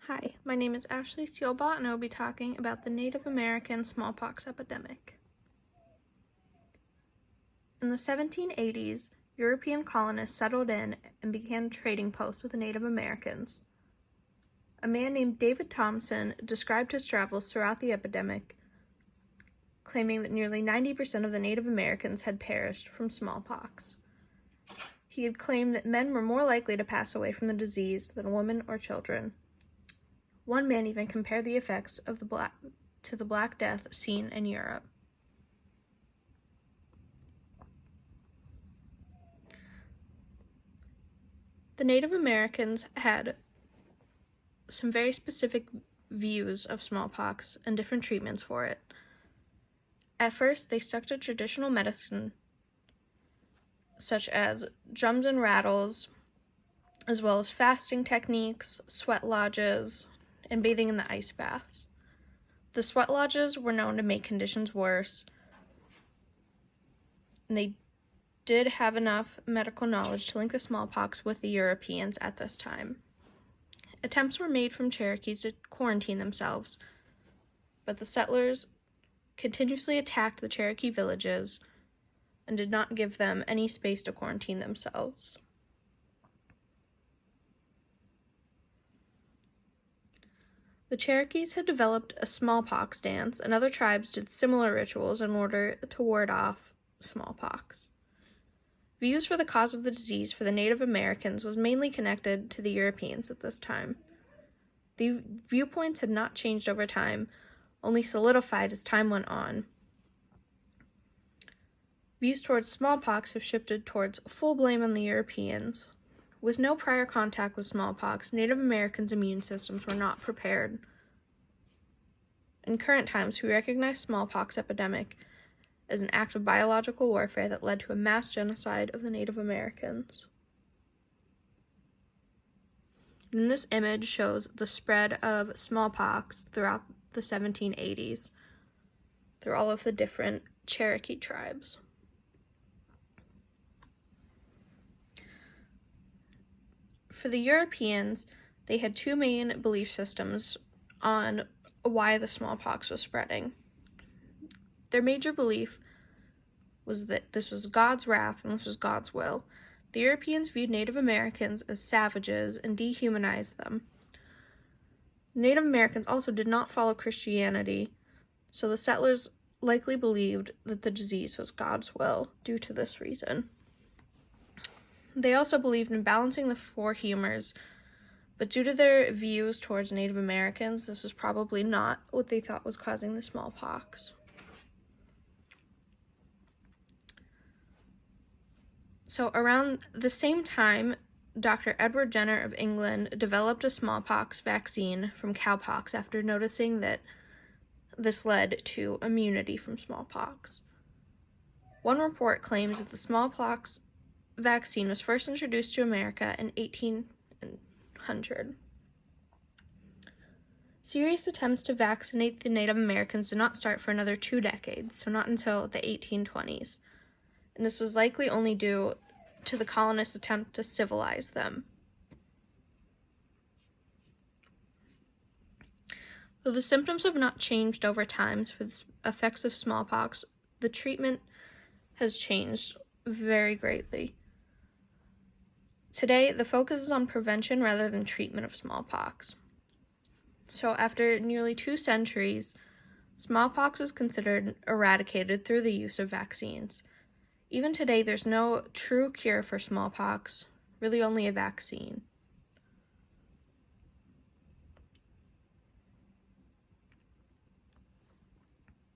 Hi, my name is Ashley Steelbot, and I will be talking about the Native American smallpox epidemic. In the 1780s, European colonists settled in and began trading posts with the Native Americans. A man named David Thompson described his travels throughout the epidemic, claiming that nearly 90% of the Native Americans had perished from smallpox. He had claimed that men were more likely to pass away from the disease than women or children. One man even compared the effects of the Black Death seen in Europe. The Native Americans had some very specific views of smallpox and different treatments for it. At first, they stuck to traditional medicine, such as drums and rattles, as well as fasting techniques, sweat lodges, and bathing in the ice baths. The sweat lodges were known to make conditions worse, and they did have enough medical knowledge to link the smallpox with the Europeans at this time. Attempts were made from Cherokees to quarantine themselves, but the settlers continuously attacked the Cherokee villages and did not give them any space to quarantine themselves. The Cherokees had developed a smallpox dance, and other tribes did similar rituals in order to ward off smallpox. Views for the cause of the disease for the Native Americans was mainly connected to the Europeans at this time. The viewpoints had not changed over time, only solidified as time went on. Views towards smallpox have shifted towards full blame on the Europeans. With no prior contact with smallpox, Native Americans' immune systems were not prepared. In current times, we recognize smallpox epidemic as an act of biological warfare that led to a mass genocide of the Native Americans. And this image shows the spread of smallpox throughout the 1780s through all of the different Cherokee tribes. For the Europeans, they had two main belief systems on why the smallpox was spreading. Their major belief was that this was God's wrath and this was God's will. The Europeans viewed Native Americans as savages and dehumanized them. Native Americans also did not follow Christianity, so the settlers likely believed that the disease was God's will due to this reason. They also believed in balancing the four humors, but due to their views towards Native Americans, this was probably not what they thought was causing the smallpox. So around the same time, Dr. Edward Jenner of England developed a smallpox vaccine from cowpox after noticing that this led to immunity from smallpox. One report claims that the smallpox vaccine was first introduced to America in 1800. Serious attempts to vaccinate the Native Americans did not start for another 2 decades, so not until the 1820s, and this was likely only due to the colonists' attempt to civilize them. Though the symptoms have not changed over time for the effects of smallpox, the treatment has changed very greatly. Today, the focus is on prevention rather than treatment of smallpox. So after nearly 2 centuries, smallpox was considered eradicated through the use of vaccines. Even today, there's no true cure for smallpox, really only a vaccine.